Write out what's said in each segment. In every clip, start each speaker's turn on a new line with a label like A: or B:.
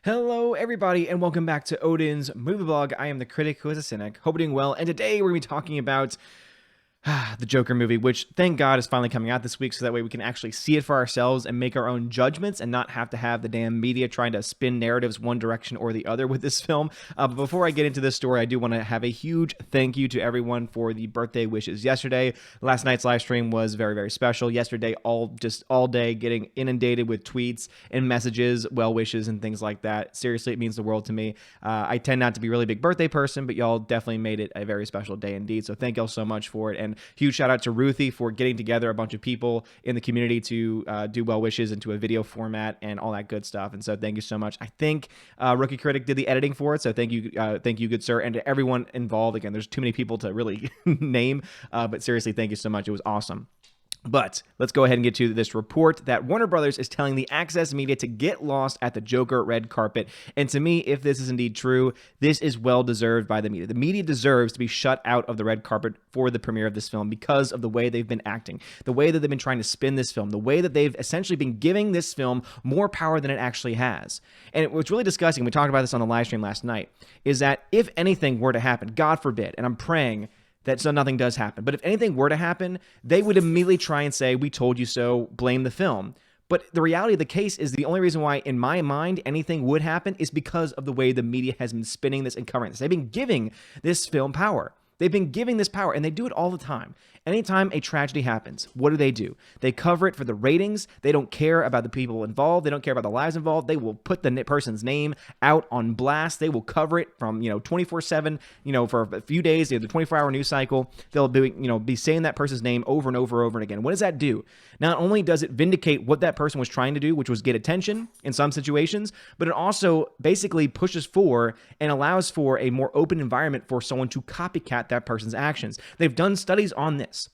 A: Hello, everybody, and welcome back to Odin's Movie Blog. I am the critic who is a cynic. Hope you're doing well, and today we're going to be talking about the Joker movie, which, thank God, is finally coming out this week, so that way we can actually see it for ourselves and make our own judgments and not have to have the damn media trying to spin narratives one direction or the other with this film. But before I get into this story, I do want to have a huge thank you to everyone for the birthday wishes yesterday. Last night's live stream was very, very special. Yesterday, all day getting inundated with tweets and messages, well wishes, and things like that. Seriously, it means the world to me. I tend not to be a really big birthday person, but y'all definitely made it a very special day indeed. So thank y'all so much for it. And huge shout out to Ruthie for getting together a bunch of people in the community to do well wishes into a video format and all that good stuff. And so thank you so much. I think Rookie Critic did the editing for it. So thank you, good sir. And to everyone involved. Again, there's too many people to really name, but seriously, thank you so much. It was awesome. But let's go ahead and get to this report that Warner Brothers is telling the Access media to get lost at the Joker red carpet. And to me, if this is indeed true, this is well deserved by the media. The media deserves to be shut out of the red carpet for the premiere of this film because of the way they've been acting, the way that they've been trying to spin this film, the way that they've essentially been giving this film more power than it actually has. And what's really disgusting, we talked about this on the live stream last night, is that if anything were to happen, God forbid, and I'm praying that so nothing does happen. But if anything were to happen, they would immediately try and say, we told you so, blame the film. But the reality of the case is the only reason why, in my mind, anything would happen is because of the way the media has been spinning this and covering this. They've been giving this film power. They've been giving this power, and they do it all the time. Anytime a tragedy happens, what do? They cover it for the ratings. They don't care about the people involved. They don't care about the lives involved. They will put the person's name out on blast. They will cover it from 24/7. For a few days. They have the 24-hour news cycle. They'll be saying that person's name over and over and again. What does that do? Not only does it vindicate what that person was trying to do, which was get attention in some situations, but it also basically pushes for and allows for a more open environment for someone to copycat that person's actions. They've done studies on this.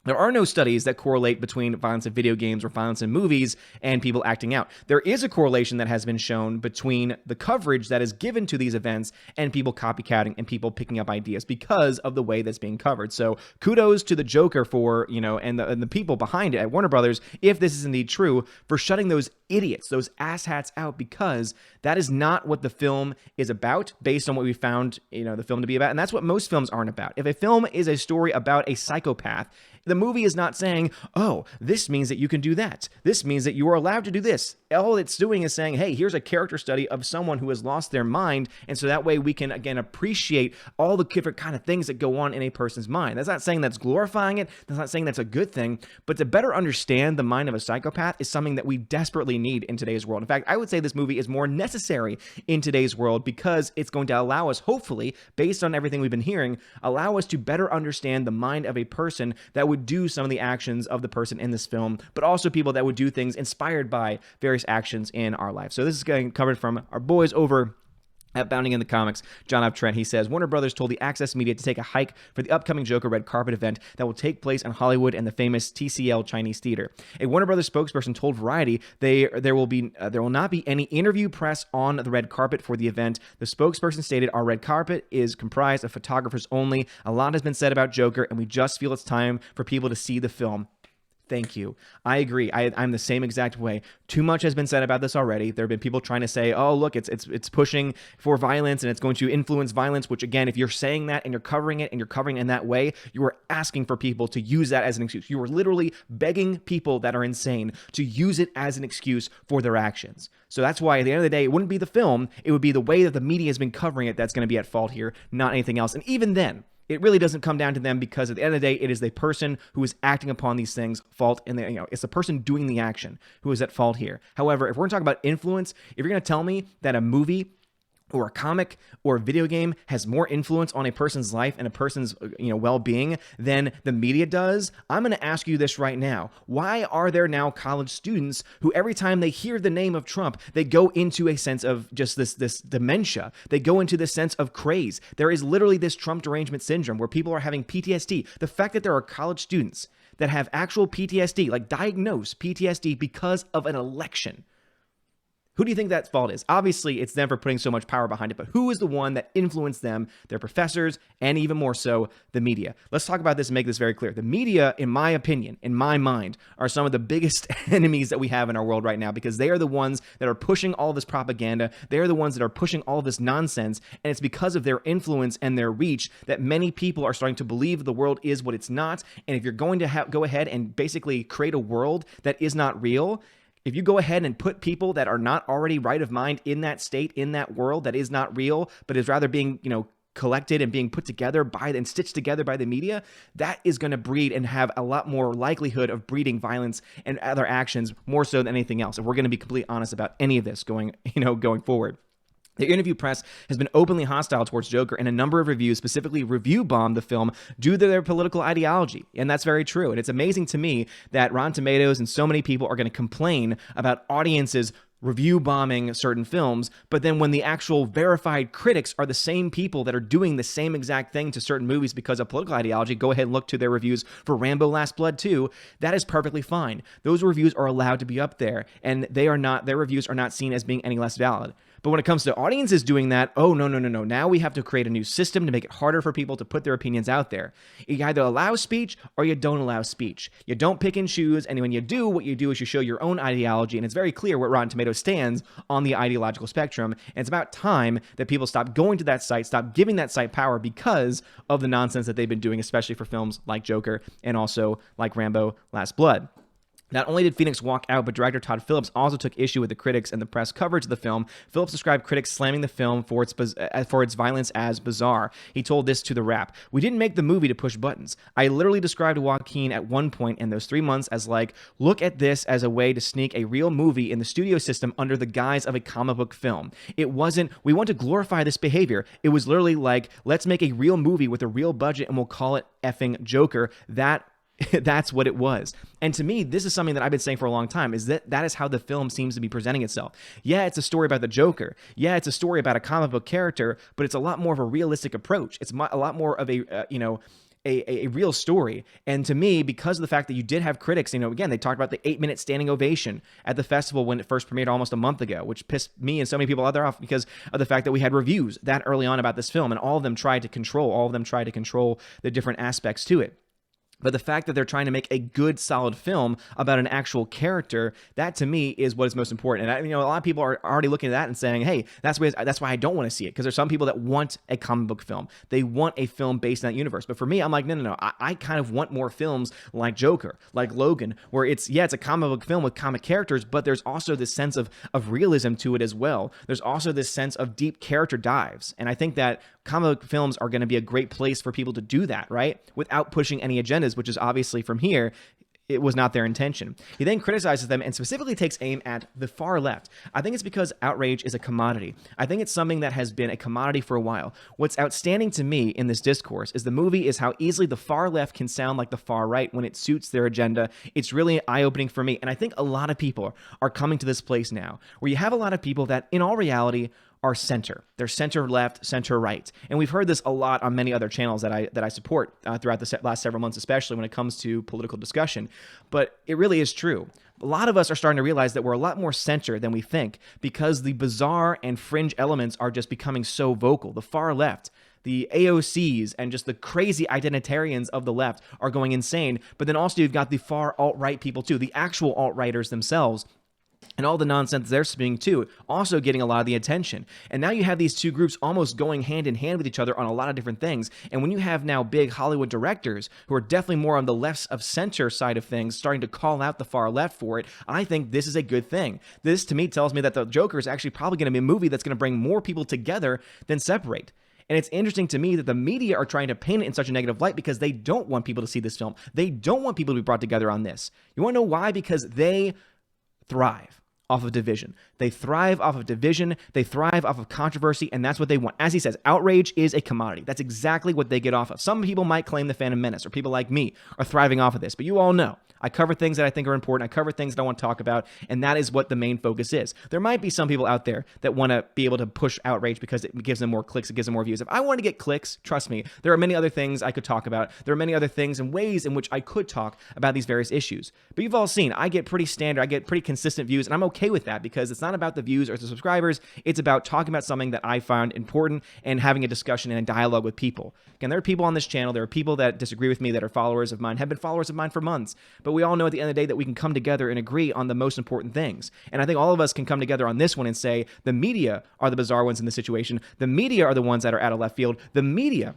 A: There are no studies that correlate between violence in video games or violence in movies and people acting out. There is a correlation that has been shown between the coverage that is given to these events and people copycatting and people picking up ideas because of the way that's being covered. So kudos to the Joker for, and the people behind it at Warner Brothers, if this is indeed true, for shutting those idiots, those asshats out, because that is not what the film is about based on what we found, the film to be about. And that's what most films aren't about. If a film is a story about a psychopath, the movie is not saying, oh, this means that you can do that. This means that you are allowed to do this. All it's doing is saying, hey, here's a character study of someone who has lost their mind. And so that way we can, again, appreciate all the different kind of things that go on in a person's mind. That's not saying that's glorifying it. That's not saying that's a good thing. But to better understand the mind of a psychopath is something that we desperately need in today's world. In fact, I would say this movie is more necessary in today's world because it's going to allow us, hopefully, based on everything we've been hearing, allow us to better understand the mind of a person that would do some of the actions of the person in this film, but also people that would do things inspired by various actions in our life. So this is getting covered from our boys over at Bounding in the Comics, John F. Trent. He says, Warner Brothers told the Access media to take a hike for the upcoming Joker red carpet event that will take place in Hollywood and the famous TCL Chinese Theater. A Warner Brothers spokesperson told Variety there will not be any interview press on the red carpet for the event. The spokesperson stated, our red carpet is comprised of photographers only. A lot has been said about Joker, and we just feel it's time for people to see the film. Thank you. I agree. I'm the same exact way. Too much has been said about this already. There have been people trying to say, oh, look, it's pushing for violence and it's going to influence violence, which again, if you're saying that and you're covering it and you're covering it in that way, you are asking for people to use that as an excuse. You are literally begging people that are insane to use it as an excuse for their actions. So that's why at the end of the day, it wouldn't be the film. It would be the way that the media has been covering it that's going to be at fault here, not anything else. And even then, it really doesn't come down to them because at the end of the day, it is the person who is acting upon these things fault, and it's the person doing the action who is at fault here. However, if we're going to talk about influence, if you're going to tell me that a movie or a comic or a video game has more influence on a person's life and a person's well-being than the media does, I'm going to ask you this right now. Why are there now college students who every time they hear the name of Trump, they go into a sense of just this dementia? They go into this sense of craze. There is literally this Trump derangement syndrome where people are having PTSD. The fact that there are college students that have actual PTSD, like diagnosed PTSD because of an election, Who do you think that fault is? Obviously, it's them for putting so much power behind it, but who is the one that influenced them? Their professors, and even more so, the media. Let's talk about this and make this very clear. The media, in my opinion, in my mind, are some of the biggest enemies that we have in our world right now, because they are the ones that are pushing all this propaganda. They are the ones that are pushing all this nonsense, and it's because of their influence and their reach that many people are starting to believe the world is what it's not. And if you're going to go ahead and basically create a world that is not real, if you go ahead and put people that are not already right of mind in that state, in that world that is not real, but is rather being, collected and being put together and stitched together by the media, that is going to breed and have a lot more likelihood of breeding violence and other actions more so than anything else. If we're going to be completely honest about any of this going forward. The interview press has been openly hostile towards Joker, and a number of reviews specifically review-bombed the film due to their political ideology, and that's very true. And it's amazing to me that Rotten Tomatoes and so many people are going to complain about audiences review bombing certain films, but then when the actual verified critics are the same people that are doing the same exact thing to certain movies because of political ideology, go ahead and look to their reviews for Rambo Last Blood 2, that is perfectly fine. Those reviews are allowed to be up there, and their reviews are not seen as being any less valid. But when it comes to audiences doing that, oh, no. Now we have to create a new system to make it harder for people to put their opinions out there. You either allow speech or you don't allow speech. You don't pick and choose, and when you do, what you do is you show your own ideology, and it's very clear where Rotten Tomatoes stands on the ideological spectrum, and it's about time that people stop going to that site, stop giving that site power because of the nonsense that they've been doing, especially for films like Joker and also like Rambo Last Blood. Not only did Phoenix walk out, but director Todd Phillips also took issue with the critics and the press coverage of the film. Phillips described critics slamming the film for its violence as bizarre. He told this to The Wrap: "We didn't make the movie to push buttons. I literally described Joaquin at one point in those 3 months as like, look at this as a way to sneak a real movie in the studio system under the guise of a comic book film. It wasn't, we want to glorify this behavior. It was literally like, let's make a real movie with a real budget and we'll call it effing Joker." That's what it was. And to me, this is something that I've been saying for a long time, is that is how the film seems to be presenting itself. Yeah, it's a story about the Joker. Yeah, it's a story about a comic book character, but it's a lot more of a realistic approach. It's a lot more of a real story. And to me, because of the fact that you did have critics, again, they talked about the 8-minute standing ovation at the festival when it first premiered almost a month ago, which pissed me and so many people out there off because of the fact that we had reviews that early on about this film, and all of them tried to control the different aspects to it. But the fact that they're trying to make a good, solid film about an actual character, that to me is what is most important. And a lot of people are already looking at that and saying, hey, that's why I don't want to see it. Because there's some people that want a comic book film. They want a film based on that universe. But for me, I'm like, no. I kind of want more films like Joker, like Logan, where it's a comic book film with comic characters, but there's also this sense of realism to it as well. There's also this sense of deep character dives. And I think that comic book films are going to be a great place for people to do that, right? Without pushing any agendas, which is obviously from here, it was not their intention. He then criticizes them and specifically takes aim at the far left. I think it's because outrage is a commodity. I think it's something that has been a commodity for a while. What's outstanding to me in this discourse is the movie is how easily the far left can sound like the far right when it suits their agenda. It's really eye-opening for me. And I think a lot of people are coming to this place now where you have a lot of people that in all reality are center. They're center left, center right. And we've heard this a lot on many other channels that I support throughout the last several months, especially when it comes to political discussion. But it really is true. A lot of us are starting to realize that we're a lot more center than we think because the bizarre and fringe elements are just becoming so vocal. The far left, the AOCs, and just the crazy identitarians of the left are going insane. But then also you've got the far alt-right people too, the actual alt-righters themselves, and all the nonsense they're spewing too, also getting a lot of the attention. And now you have these two groups almost going hand in hand with each other on a lot of different things. And when you have now big Hollywood directors who are definitely more on the left of center side of things starting to call out the far left for it, I think this is a good thing. This to me tells me that the Joker is actually probably going to be a movie that's going to bring more people together than separate. And it's interesting to me that the media are trying to paint it in such a negative light because they don't want people to see this film. They don't want people to be brought together on this. You want to know why? Because they thrive off of division. They thrive off of division. They thrive off of controversy, and that's what they want. As he says, outrage is a commodity. That's exactly what they get off of. Some people might claim the Phantom Menace, or people like me are thriving off of this, but you all know I cover things that I think are important. I cover things that I want to talk about, and that is what the main focus is. There might be some people out there that want to be able to push outrage because it gives them more clicks, it gives them more views. If I want to get clicks, trust me, there are many other things I could talk about. There are many other things and ways in which I could talk about these various issues. But you've all seen, I get pretty standard, I get pretty consistent views, and I'm okay with that because it's not about the views or the subscribers. It's about talking about something that I found important and having a discussion and a dialogue with people. Again, there are people on this channel, there are people that disagree with me that are followers of mine, have been followers of mine for months, but we all know at the end of the day that we can come together and agree on the most important things. And I think all of us can come together on this one and say the media are the bizarre ones in this situation. The media are the ones that are out of left field. The media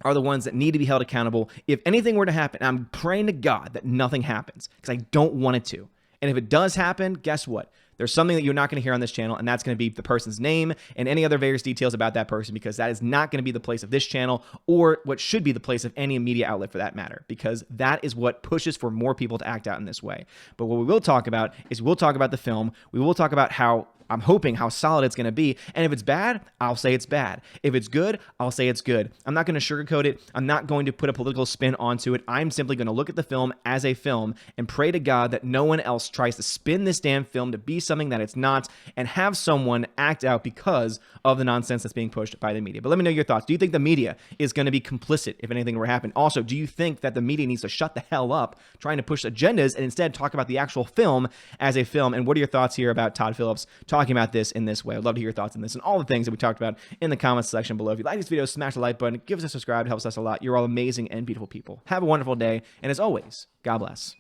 A: are the ones that need to be held accountable. If anything were to happen, I'm praying to God that nothing happens because I don't want it to. And if it does happen, guess what? There's something that you're not going to hear on this channel, and that's going to be the person's name and any other various details about that person, because that is not going to be the place of this channel or what should be the place of any media outlet for that matter, because that is what pushes for more people to act out in this way. But what we will talk about is we'll talk about the film. We will talk about how I'm hoping how solid it's going to be. And if it's bad, I'll say it's bad. If it's good, I'll say it's good. I'm not going to sugarcoat it. I'm not going to put a political spin onto it. I'm simply going to look at the film as a film and pray to God that no one else tries to spin this damn film to be something that it's not and have someone act out because of the nonsense that's being pushed by the media. But let me know your thoughts. Do you think the media is going to be complicit if anything were to happen? Also, do you think that the media needs to shut the hell up trying to push agendas and instead talk about the actual film as a film? And what are your thoughts here about Todd Phillips talking about this in this way? I'd love to hear your thoughts on this and all the things that we talked about in the comments section below. If you like this video, smash the like button, give us a subscribe. It helps us a lot. You're all amazing and beautiful people. Have a wonderful day. And as always, God bless.